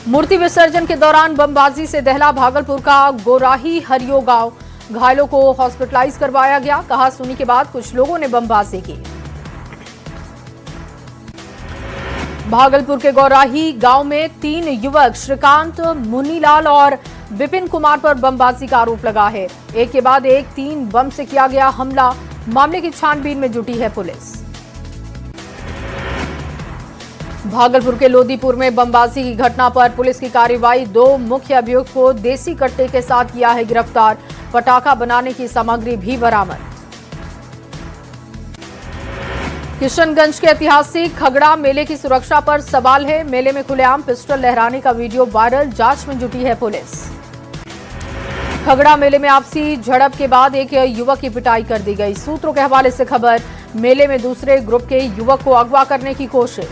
मूर्ति विसर्जन के दौरान बमबाजी से दहला भागलपुर का गोराही हरियो गांव। घायलों को हॉस्पिटलाइज करवाया गया। कहा-सुनी के बाद कुछ लोगों ने बमबाजी की। भागलपुर के गोराही गांव में 3 युवक श्रीकांत, मुन्नीलाल और विपिन कुमार पर बमबाजी का आरोप लगा है। एक के बाद एक 3 बम से किया गया हमला। मामले की छानबीन में जुटी है पुलिस। भागलपुर के लोदीपुर में बमबाजी की घटना पर पुलिस की कार्रवाई। 2 मुख्य अभियुक्त को देसी कट्टे के साथ किया है गिरफ्तार। पटाखा बनाने की सामग्री भी बरामद। किशनगंज के ऐतिहासिक खगड़ा मेले की सुरक्षा पर सवाल है। मेले में खुलेआम पिस्टल लहराने का वीडियो वायरल। जांच में जुटी है पुलिस। खगड़ा मेले में आपसी झड़प के बाद एक युवक की पिटाई कर दी गई। सूत्रों के हवाले से खबर, मेले में दूसरे ग्रुप के युवक को अगवा करने की कोशिश।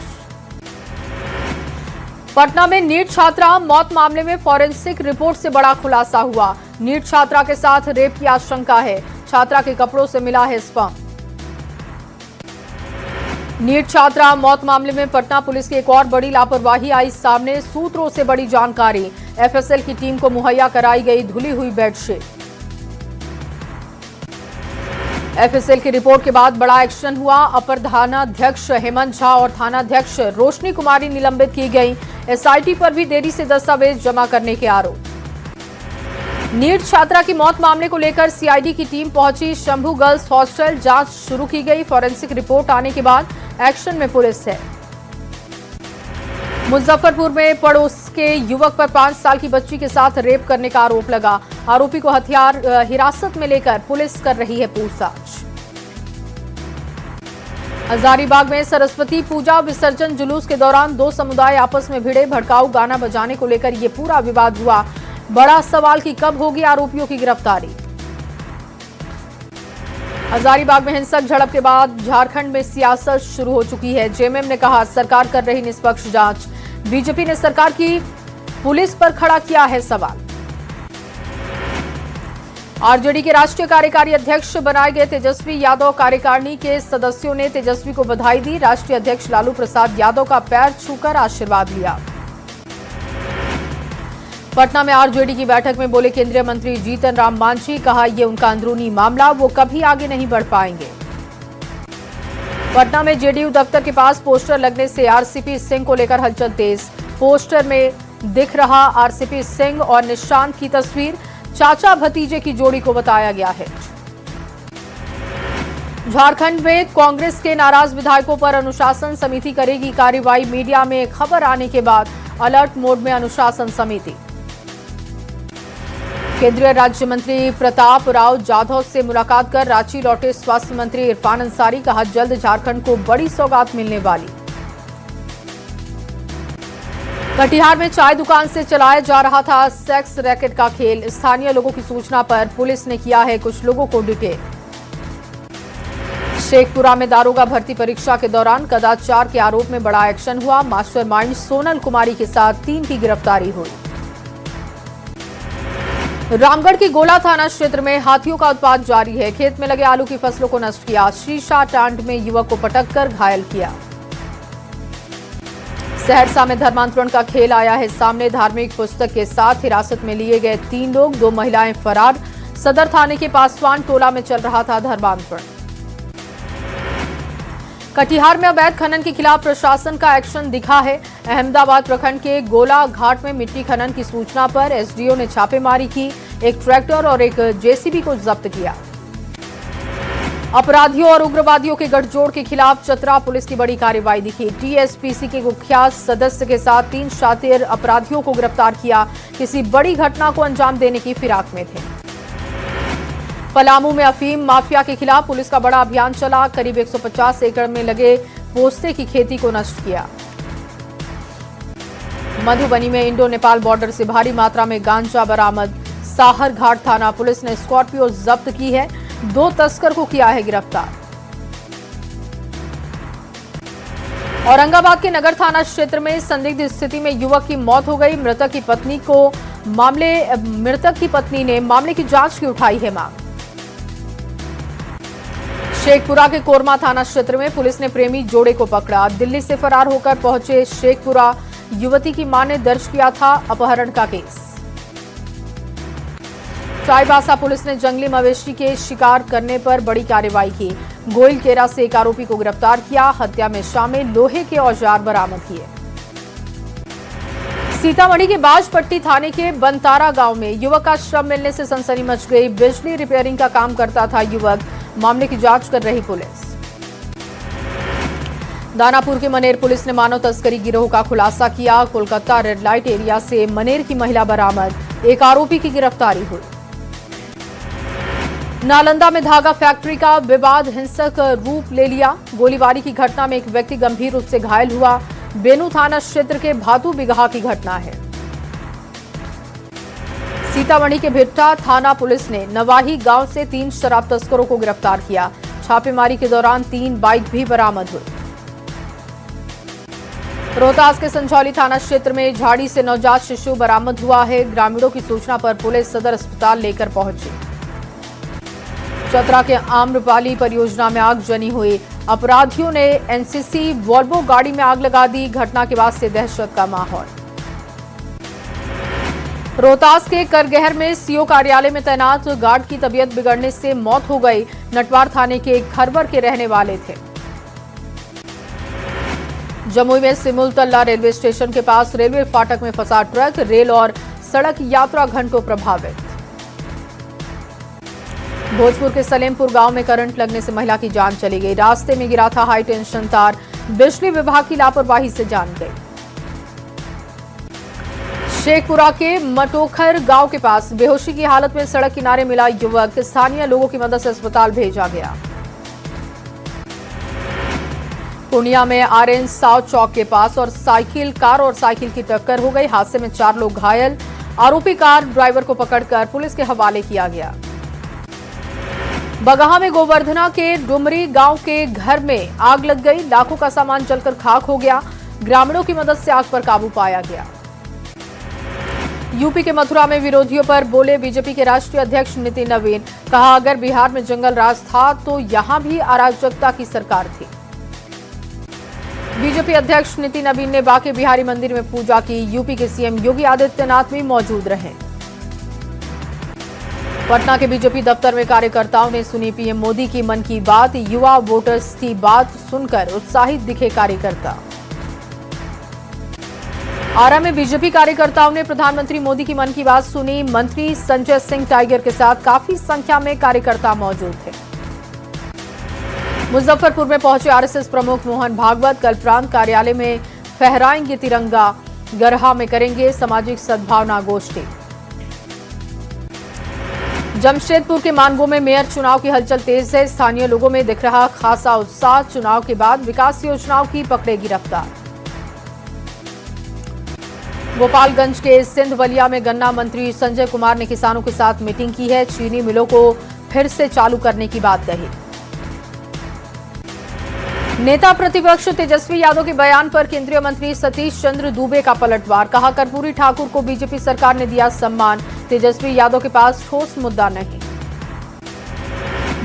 पटना में नीट छात्रा मौत मामले में फॉरेंसिक रिपोर्ट से बड़ा खुलासा हुआ। नीट छात्रा के साथ रेप की आशंका है। छात्रा के कपड़ों से मिला है स्पर्म। नीट छात्रा मौत मामले में पटना पुलिस की एक और बड़ी लापरवाही आई सामने। सूत्रों से बड़ी जानकारी, एफएसएल की टीम को मुहैया कराई गई धुली हुई बेडशीट। एफएसएल की रिपोर्ट के बाद बड़ा एक्शन हुआ। अपर थानाध्यक्ष हेमंत झा और थानाध्यक्ष रोशनी कुमारी निलंबित की गई। एसआईटी पर भी देरी से दस्तावेज जमा करने के आरोप। नीट छात्रा की मौत मामले को लेकर सीआईडी की टीम पहुंची शंभू गर्ल्स हॉस्टल। जांच शुरू की गई। फॉरेंसिक रिपोर्ट आने के बाद एक्शन में पुलिस है। मुजफ्फरपुर में पड़ोस के युवक पर 5 साल की बच्ची के साथ रेप करने का आरोप लगा। आरोपी को हथियार हिरासत में लेकर पुलिस कर रही है पूछताछ। हजारीबाग में सरस्वती पूजा विसर्जन जुलूस के दौरान 2 समुदाय आपस में भिड़े। भड़काऊ गाना बजाने को लेकर यह पूरा विवाद हुआ। बड़ा सवाल कि कब होगी आरोपियों की गिरफ्तारी। हजारीबाग में हिंसक झड़प के बाद झारखंड में सियासत शुरू हो चुकी है। जेएमएम ने कहा सरकार कर रही निष्पक्ष जांच। बीजेपी ने सरकार की पुलिस पर खड़ा किया है सवाल। आरजेडी के राष्ट्रीय कार्यकारी अध्यक्ष बनाए गए तेजस्वी यादव कार्यकारिणी के सदस्यों ने तेजस्वी को बधाई दी। राष्ट्रीय अध्यक्ष लालू प्रसाद यादव का पैर छूकर आशीर्वाद लिया। पटना में आरजेडी की बैठक में बोले केंद्रीय मंत्री जीतन राम मांझी। कहा यह उनका अंदरूनी मामला, वो कभी आगे नहीं बढ़ पाएंगे। पटना में जेडीयू दफ्तर के पास पोस्टर लगने से आरसीपी सिंह को लेकर हलचल तेज। पोस्टर में दिख रहा आरसीपी सिंह और निशांत की तस्वीर। चाचा भतीजे की जोड़ी को बताया गया है। झारखंड में कांग्रेस के नाराज विधायकों पर अनुशासन समिति करेगी कार्रवाई। मीडिया में खबर आने के बाद अलर्ट मोड में अनुशासन समिति। केंद्रीय राज्य मंत्री प्रताप राव जाधव से मुलाकात कर रांची लौटे स्वास्थ्य मंत्री इरफान अंसारी। कहा जल्द झारखंड को बड़ी सौगात मिलने वाली। कटिहार में चाय दुकान से चलाया जा रहा था सेक्स रैकेट का खेल। स्थानीय लोगों की सूचना पर पुलिस ने किया है कुछ लोगों को डिटेन। शेखपुरा में दारोगा भर्ती परीक्षा के दौरान कदाचार के आरोप में बड़ा एक्शन हुआ। मास्टरमाइंड सोनल कुमारी के साथ 3 की गिरफ्तारी हुई। रामगढ़ के गोला थाना क्षेत्र में हाथियों का उत्पात जारी है। खेत में लगे आलू की फसलों को नष्ट किया। शीशा टांड में युवक को पटककर घायल किया। सहरसा में धर्मांतरण का खेल आया है सामने। धार्मिक पुस्तक के साथ हिरासत में लिए गए 3 लोग, 2 महिलाएं फरार। सदर थाने के पासवान टोला में चल रहा था धर्मांतरण। कटिहार में अवैध खनन के खिलाफ प्रशासन का एक्शन दिखा है। अहमदाबाद प्रखंड के गोला घाट में मिट्टी खनन की सूचना पर एसडीओ ने छापेमारी की। एक ट्रैक्टर और एक जेसीबी को जब्त किया। अपराधियों और उग्रवादियों के गठजोड़ के खिलाफ चतरा पुलिस की बड़ी कार्रवाई दिखी। टीएसपीसी के कुख्यात सदस्य के साथ 3 शातिर अपराधियों को गिरफ्तार किया। किसी बड़ी घटना को अंजाम देने की फिराक में थे। पलामू में अफीम माफिया के खिलाफ पुलिस का बड़ा अभियान चला। करीब 150 एकड़ में लगे पोस्ते की खेती को नष्ट किया। मधुबनी में इंडो नेपाल बॉर्डर से भारी मात्रा में गांजा बरामद। साहर घाट थाना पुलिस ने स्कॉर्पियो जब्त की है। 2 तस्कर को किया है गिरफ्तार। औरंगाबाद के नगर थाना क्षेत्र में संदिग्ध स्थिति में युवक की मौत हो गई। मृतक की पत्नी ने मामले की जांच की उठाई है मांग। शेखपुरा के कोरमा थाना क्षेत्र में पुलिस ने प्रेमी जोड़े को पकड़ा। दिल्ली से फरार होकर पहुंचे शेखपुरा युवती की मां ने दर्ज किया था अपहरण का केस। चाईबासा पुलिस ने जंगली मवेशी के शिकार करने पर बड़ी कार्रवाई की। गोइलकेरा से एक आरोपी को गिरफ्तार किया। हत्या में शामिल लोहे के औजार बरामद किए। सीतामढ़ी के बाजपट्टी थाने के बनतारा गांव में युवक का शव मिलने से सनसनी मच गई। बिजली रिपेयरिंग का काम करता था युवक। मामले की जांच कर रही पुलिस। दानापुर के मनेर पुलिस ने मानव तस्करी गिरोह का खुलासा किया। कोलकाता रेड लाइट एरिया से मनेर की महिला बरामद। एक आरोपी की गिरफ्तारी हुई। नालंदा में धागा फैक्ट्री का विवाद हिंसक रूप ले लिया। गोलीबारी की घटना में एक व्यक्ति गंभीर रूप से घायल हुआ। बेनू थाना क्षेत्र के भातू बिगहा की घटना है। सीतामढ़ी के भिट्टा थाना पुलिस ने नवाही गांव से 3 शराब तस्करों को गिरफ्तार किया। छापेमारी के दौरान 3 बाइक भी बरामद हुई। रोहतास के संझौली थाना क्षेत्र में झाड़ी से नवजात शिशु बरामद हुआ है। ग्रामीणों की सूचना पर पुलिस सदर अस्पताल लेकर पहुंची। चतरा के आम्रपाली परियोजना में आगजनी हुई। अपराधियों ने एनसीसी वॉल्वो गाड़ी में आग लगा दी। घटना के बाद से दहशत का माहौल। रोहतास के करगहर में सीओ कार्यालय में तैनात गार्ड की तबीयत बिगड़ने से मौत हो गई। नटवार थाने के खरवर के रहने वाले थे। जमुई में सिमुलतल्ला रेलवे स्टेशन के पास रेलवे फाटक में फंसा ट्रक। रेल और सड़क यात्रा घंटों प्रभावित। भोजपुर के सलेमपुर गांव में करंट लगने से महिला की जान चली गई। रास्ते में गिरा था हाई टेंशन तार। बिजली विभाग की लापरवाही से जान गई। शेखपुरा के मटोखर गांव के पास बेहोशी की हालत में सड़क किनारे मिला युवक। स्थानीय लोगों की मदद से अस्पताल भेजा गया। पूर्णिया में आरएन साउथ चौक के पास कार और साइकिल की टक्कर हो गई। हादसे में 4 लोग घायल। आरोपी कार ड्राइवर को पकड़कर पुलिस के हवाले किया गया। बगहा में गोवर्धना के डुमरी गांव के घर में आग लग गई। लाखों का सामान जलकर खाक हो गया। ग्रामीणों की मदद से आग पर काबू पाया गया। यूपी के मथुरा में विरोधियों पर बोले बीजेपी के राष्ट्रीय अध्यक्ष नितिन नवीन। कहा, अगर बिहार में जंगल राज था तो यहां भी अराजकता की सरकार थी। बीजेपी अध्यक्ष नितिन नवीन ने बांके बिहारी मंदिर में पूजा की। यूपी के सीएम योगी आदित्यनाथ भी मौजूद रहे। पटना के बीजेपी दफ्तर में कार्यकर्ताओं ने सुनी पीएम मोदी की मन की बात। युवा वोटर्स की बात सुनकर उत्साहित दिखे कार्यकर्ता। आरा में बीजेपी कार्यकर्ताओं ने प्रधानमंत्री मोदी की मन की बात सुनी। मंत्री संजय सिंह टाइगर के साथ काफी संख्या में कार्यकर्ता मौजूद थे। मुजफ्फरपुर में पहुंचे आरएसएस प्रमुख मोहन भागवत। कल प्रांत कार्यालय में फहराएंगे तिरंगा। गरहा में करेंगे सामाजिक सद्भावना गोष्ठी। जमशेदपुर के मानगो में मेयर चुनाव की हलचल तेज है। स्थानीय लोगों में दिख रहा खासा उत्साह। चुनाव के बाद विकास योजनाओं की पकड़ेगी रफ्तार। गोपालगंज के सिंधवलिया में गन्ना मंत्री संजय कुमार ने किसानों के साथ मीटिंग की है। चीनी मिलों को फिर से चालू करने की बात कही। नेता प्रतिपक्ष तेजस्वी यादव के बयान पर केंद्रीय मंत्री सतीश चंद्र दूबे का पलटवार। कहा, कर्पूरी ठाकुर को बीजेपी सरकार ने दिया सम्मान। तेजस्वी यादव के पास ठोस मुद्दा नहीं।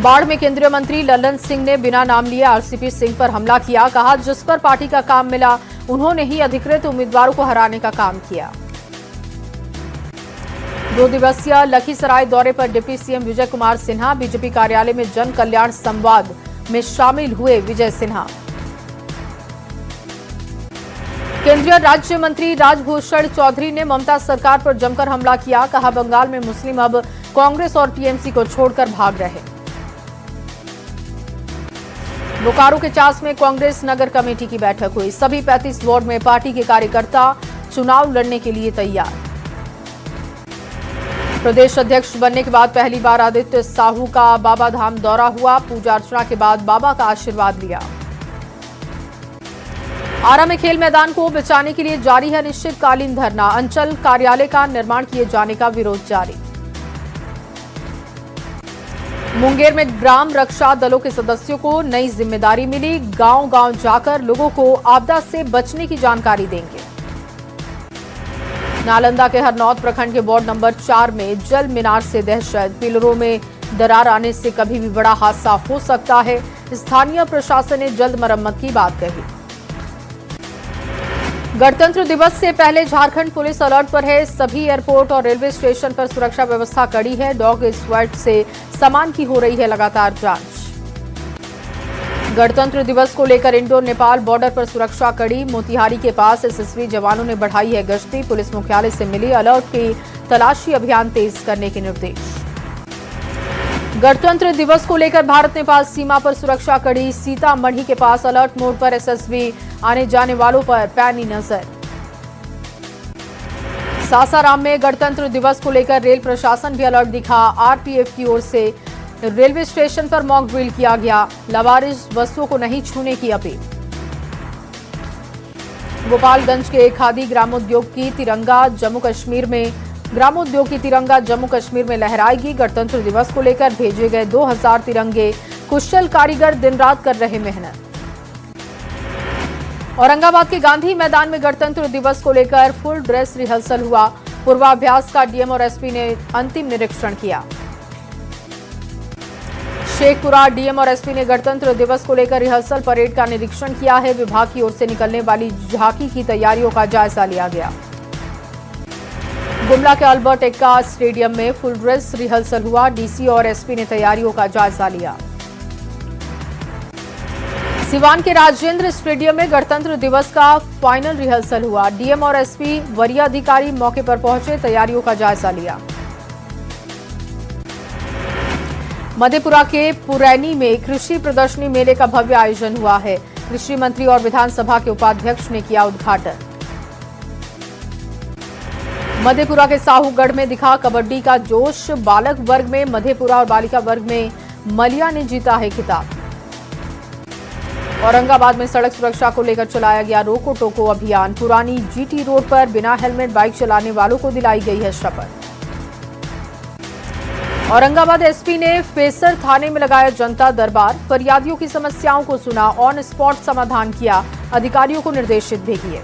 बाढ़ में केंद्रीय मंत्री लल्लन सिंह ने बिना नाम लिए आरसीपी सिंह पर हमला किया। कहा, जिस पर पार्टी का काम मिला उन्होंने ही अधिकृत उम्मीदवारों को हराने का काम किया। 2 दिवसीय लखीसराय दौरे पर deputy CM Vijay Kumar Sinha. BJP कार्यालय में जन कल्याण संवाद में शामिल हुए विजय सिन्हा। केंद्रीय राज्य मंत्री राजभूषण चौधरी ने ममता सरकार पर जमकर हमला किया। कहा, बंगाल में मुस्लिम अब कांग्रेस और टीएमसी को छोड़कर भाग रहे। बोकारो के चास में कांग्रेस नगर कमेटी की बैठक हुई। सभी 35 वार्ड में पार्टी के कार्यकर्ता चुनाव लड़ने के लिए तैयार। प्रदेश अध्यक्ष बनने के बाद पहली बार आदित्य साहू का बाबा धाम दौरा हुआ। पूजा अर्चना के बाद बाबा का आशीर्वाद लिया। आरा में खेल मैदान को बचाने के लिए जारी है अनिश्चितकालीन धरना। अंचल कार्यालय का निर्माण किए जाने का विरोध जारी। मुंगेर में ग्राम रक्षा दलों के सदस्यों को नई जिम्मेदारी मिली। गांव-गांव जाकर लोगों को आपदा से बचने की जानकारी देंगे। नालंदा के हरनौत प्रखंड के वार्ड नंबर 4 में जल मीनार से दहशत। पिलरों में दरार आने से कभी भी बड़ा हादसा हो सकता है। स्थानीय प्रशासन ने जल्द मरम्मत की बात कही। गणतंत्र दिवस से पहले झारखंड पुलिस अलर्ट पर है। सभी एयरपोर्ट और रेलवे स्टेशन पर सुरक्षा व्यवस्था कड़ी है। डॉग स्क्वाड से सामान की हो रही है लगातार जांच। गणतंत्र दिवस को लेकर इंडो नेपाल बॉर्डर पर सुरक्षा कड़ी। मोतिहारी के पास एसएसबी जवानों ने बढ़ाई है गश्ती। पुलिस मुख्यालय से मिली अलर्ट की तलाशी अभियान तेज करने के निर्देश। गणतंत्र दिवस को लेकर भारत नेपाल सीमा पर सुरक्षा कड़ी। सीतामढ़ी के पास अलर्ट मोड पर एसएसबी, आने जाने वालों पर पैनी नजर। सासाराम में गणतंत्र दिवस को लेकर रेल प्रशासन भी अलर्ट दिखा। आरपीएफ की ओर से रेलवे स्टेशन पर मॉक ड्रिल किया गया। लावारिस वस्तुओं को नहीं छूने की अपील। गोपालगंज के खादी ग्रामोद्योग की तिरंगा जम्मू कश्मीर में लहराएगी। गणतंत्र दिवस को लेकर भेजे गए 2000 तिरंगे। कुशल कारीगर दिन रात कर रहे मेहनत। औरंगाबाद के गांधी मैदान में गणतंत्र दिवस को लेकर फुल ड्रेस रिहर्सल हुआ। पूर्वाभ्यास का डीएम और एसपी ने अंतिम निरीक्षण किया। शेखपुरा डीएम और एसपी ने गणतंत्र दिवस को लेकर रिहर्सल परेड का निरीक्षण किया है। विभाग की ओर से निकलने वाली झांकी की तैयारियों का जायजा लिया गया। गुमला के अल्बर्ट एक्का स्टेडियम में फुल ड्रेस रिहर्सल हुआ। डीसी और एसपी ने तैयारियों का जायजा लिया। सिवान के राजेंद्र स्टेडियम में गणतंत्र दिवस का फाइनल रिहर्सल हुआ। डीएम और एसपी वरीय अधिकारी मौके पर पहुंचे, तैयारियों का जायजा लिया। मधेपुरा के पुरैनी में कृषि प्रदर्शनी मेले का भव्य आयोजन हुआ है। कृषि मंत्री और विधानसभा के उपाध्यक्ष ने किया उद्घाटन। मधेपुरा के साहूगढ़ में दिखा कबड्डी का जोश। बालक वर्ग में मधेपुरा और बालिका वर्ग में मलिया ने जीता है खिताब। औरंगाबाद में सड़क सुरक्षा को लेकर चलाया गया रोको टोको अभियान। पुरानी जीटी रोड पर बिना हेलमेट बाइक चलाने वालों को दिलाई गई है शपथ। औरंगाबाद एसपी ने फेसर थाने में लगाया जनता दरबार। फरियादियों की समस्याओं को सुना, ऑन स्पॉट समाधान किया। अधिकारियों को निर्देशित भी किए।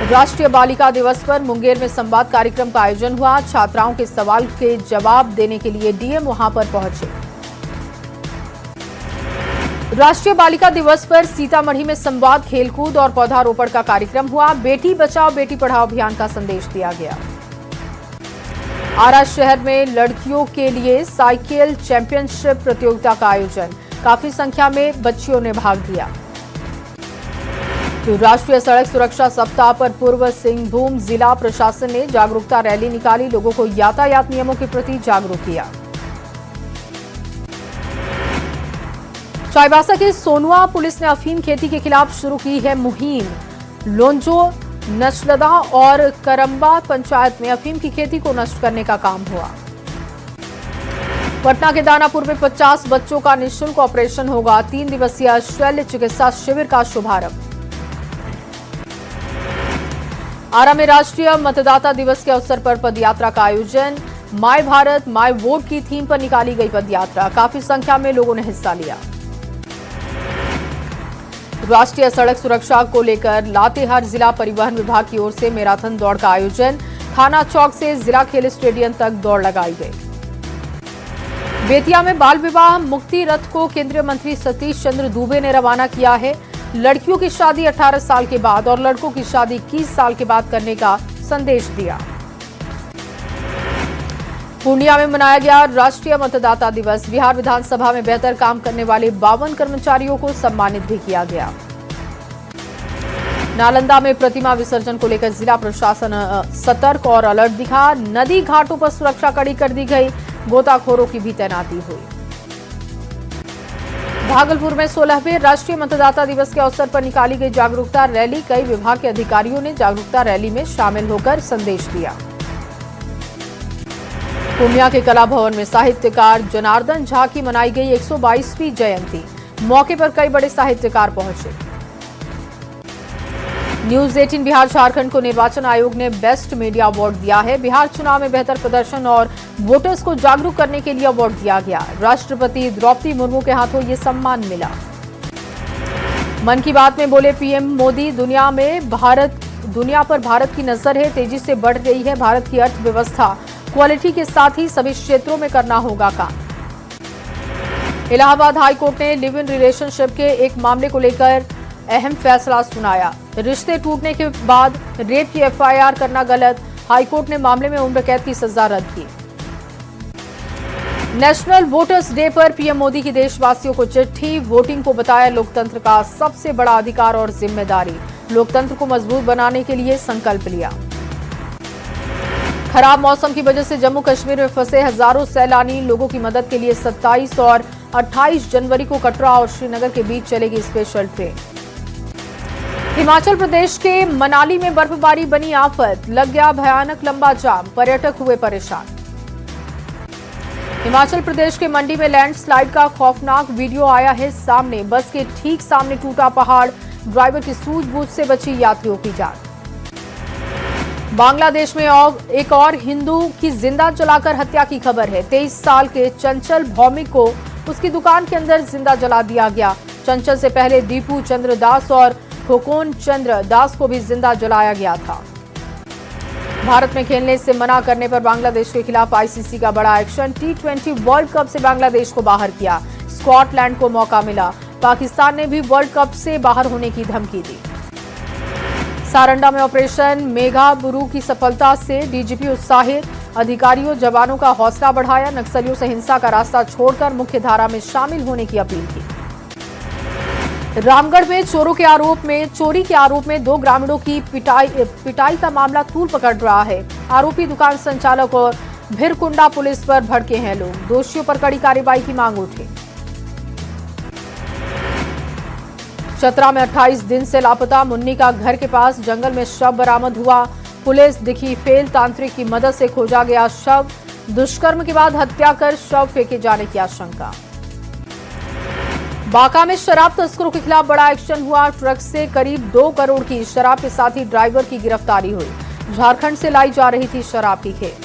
राष्ट्रीय बालिका दिवस पर मुंगेर में संवाद कार्यक्रम का आयोजन हुआ। छात्राओं के सवाल के जवाब देने के लिए डीएम वहां पर पहुंचे। राष्ट्रीय बालिका दिवस पर सीतामढ़ी में संवाद, खेलकूद और पौधारोपण का कार्यक्रम हुआ। बेटी बचाओ बेटी पढ़ाओ अभियान का संदेश दिया गया। आरा शहर में लड़कियों के लिए साइकिल चैंपियनशिप प्रतियोगिता का आयोजन। काफी संख्या में बच्चियों ने भाग लिया। राष्ट्रीय सड़क सुरक्षा सप्ताह पर पूर्व सिंहभूम जिला प्रशासन ने जागरूकता रैली निकाली। लोगों को यातायात नियमों के प्रति जागरूक किया। चाईबासा के सोनुआ पुलिस ने अफीम खेती के खिलाफ शुरू की है मुहिम। लोंजो, नचलदा और करम्बा पंचायत में अफीम की खेती को नष्ट करने का काम हुआ। पटना के दानापुर में 50 बच्चों का निःशुल्क ऑपरेशन होगा। 3 दिवसीय शल्य चिकित्सा शिविर का शुभारंभ। आरा में राष्ट्रीय मतदाता दिवस के अवसर पर पदयात्रा का आयोजन। माय भारत माय वोट की थीम पर निकाली गई पदयात्रा। काफी संख्या में लोगों ने हिस्सा लिया। राष्ट्रीय सड़क सुरक्षा को लेकर लातेहार जिला परिवहन विभाग की ओर से मैराथन दौड़ का आयोजन। थाना चौक से जिला खेल स्टेडियम तक दौड़ लगाई गई। बेतिया में बाल विवाह मुक्ति रथ को केंद्रीय मंत्री सतीश चंद्र दूबे ने रवाना किया है। लड़कियों की शादी 18 साल के बाद और लड़कों की शादी 21 साल के बाद करने का संदेश दिया। पूर्णिया में मनाया गया राष्ट्रीय मतदाता दिवस। बिहार विधानसभा में बेहतर काम करने वाले 52 कर्मचारियों को सम्मानित भी किया गया। नालंदा में प्रतिमा विसर्जन को लेकर जिला प्रशासन सतर्क और अलर्ट दिखा। नदी घाटों पर सुरक्षा कड़ी कर दी गई। गोताखोरों की भी तैनाती हुई। भागलपुर में 16वें राष्ट्रीय मतदाता दिवस के अवसर पर निकाली गई जागरूकता रैली। कई विभाग के अधिकारियों ने जागरूकता रैली में शामिल होकर संदेश दिया। पूर्णिया के कला भवन में साहित्यकार जनार्दन झा की मनाई गई 122वीं जयंती। मौके पर कई बड़े साहित्यकार पहुंचे। न्यूज 18 बिहार झारखंड को निर्वाचन आयोग ने बेस्ट मीडिया अवार्ड दिया है। बिहार चुनाव में बेहतर प्रदर्शन और वोटर्स को जागरूक करने के लिए अवार्ड दिया गया। राष्ट्रपति द्रौपदी मुर्मू के हाथों ये सम्मान मिला। मन की बात में बोले पीएम मोदी, दुनिया पर भारत की नजर है। तेजी से बढ़ रही है भारत की अर्थव्यवस्था। क्वालिटी के साथ ही सभी क्षेत्रों में करना होगा काम। इलाहाबाद हाईकोर्ट ने लिव इन रिलेशनशिप के एक मामले को लेकर अहम फैसला सुनाया। रिश्ते टूटने के बाद रेप की एफआईआर करना गलत, हाईकोर्ट ने मामले में उम्र कैद की सजा रद्द की। नेशनल वोटर्स डे पर पीएम मोदी की देशवासियों को चिट्ठी, वोटिंग को बताया लोकतंत्र का सबसे बड़ा अधिकार और जिम्मेदारी, लोकतंत्र को मजबूत बनाने के लिए संकल्प लिया। खराब मौसम की वजह से जम्मू कश्मीर में फंसे हजारों सैलानी, लोगों की मदद के लिए 27 और 28 जनवरी को कटरा और श्रीनगर के बीच चलेगी स्पेशल ट्रेन। हिमाचल प्रदेश के मनाली में बर्फबारी बनी आफत, लग गया भयानक लंबा जाम, पर्यटक हुए परेशान। हिमाचल प्रदेश के मंडी में लैंडस्लाइड का खौफनाक वीडियो आया है सामने, बस के ठीक सामने टूटा पहाड़, ड्राइवर की सूझबूझ से बची यात्रियों की जान। बांग्लादेश में एक और हिंदू की जिंदा जलाकर हत्या की खबर है। 23 साल के चंचल भौमिक को उसकी दुकान के अंदर जिंदा जला दिया गया। चंचल से पहले दीपू चंद्र दास और खोकोन चंद्र दास को भी जिंदा जलाया गया था। भारत में खेलने से मना करने पर बांग्लादेश के खिलाफ आईसीसी का बड़ा एक्शन, T20 वर्ल्ड कप से बांग्लादेश को बाहर किया। स्कॉटलैंड को मौका मिला, पाकिस्तान ने भी वर्ल्ड कप से बाहर होने की धमकी दी। सारंडा में ऑपरेशन मेघाबुरु की सफलता से डीजीपी उत्साहित, अधिकारियों जवानों का हौसला बढ़ाया, नक्सलियों से हिंसा का रास्ता छोड़कर मुख्य धारा में शामिल होने की अपील की। रामगढ़ में चोरी के आरोप में 2 ग्रामीणों की पिटाई का मामला तूल पकड़ रहा है। आरोपी दुकान संचालक और भिरकुंडा पुलिस पर भड़के हैं लोग, दोषियों पर कड़ी कार्रवाई की मांग उठी। चतरा में 28 दिन से लापता मुन्नी का घर के पास जंगल में शव बरामद हुआ। पुलिस दिखी फेल, तांत्रिक की मदद से खोजा गया शव। दुष्कर्म के बाद हत्या कर शव फेंके जाने की आशंका। बांका में शराब तस्करों के खिलाफ बड़ा एक्शन हुआ। ट्रक से करीब 2 करोड़ की शराब के साथ ही ड्राइवर की गिरफ्तारी हुई। झारखंड से लाई जा रही थी शराब की खेप।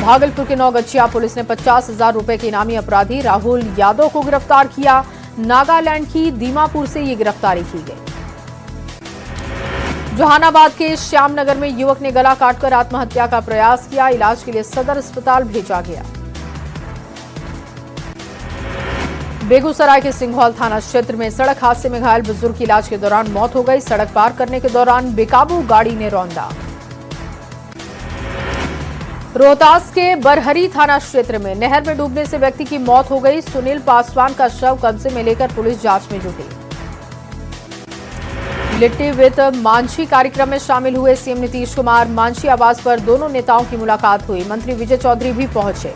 भागलपुर के नौगछिया पुलिस ने 50,000 रुपए के इनामी अपराधी राहुल यादव को गिरफ्तार किया। नागालैंड की दीमापुर से ये गिरफ्तारी की गई। जहानाबाद के श्यामनगर में युवक ने गला काटकर आत्महत्या का प्रयास किया, इलाज के लिए सदर अस्पताल भेजा गया। बेगूसराय के सिंघौल थाना क्षेत्र में सड़क हादसे में घायल बुजुर्ग की इलाज के दौरान मौत हो गई। सड़क पार करने के दौरान बेकाबू गाड़ी ने रौंदा। रोहतास के बरहरी थाना क्षेत्र में नहर में डूबने से व्यक्ति की मौत हो गई। सुनील पासवान का शव कब्जे में लेकर पुलिस जांच में जुटी। लिट्टी विद मांझी कार्यक्रम में शामिल हुए सीएम नीतीश कुमार। मांझी आवास पर दोनों नेताओं की मुलाकात हुई। मंत्री विजय चौधरी भी पहुंचे।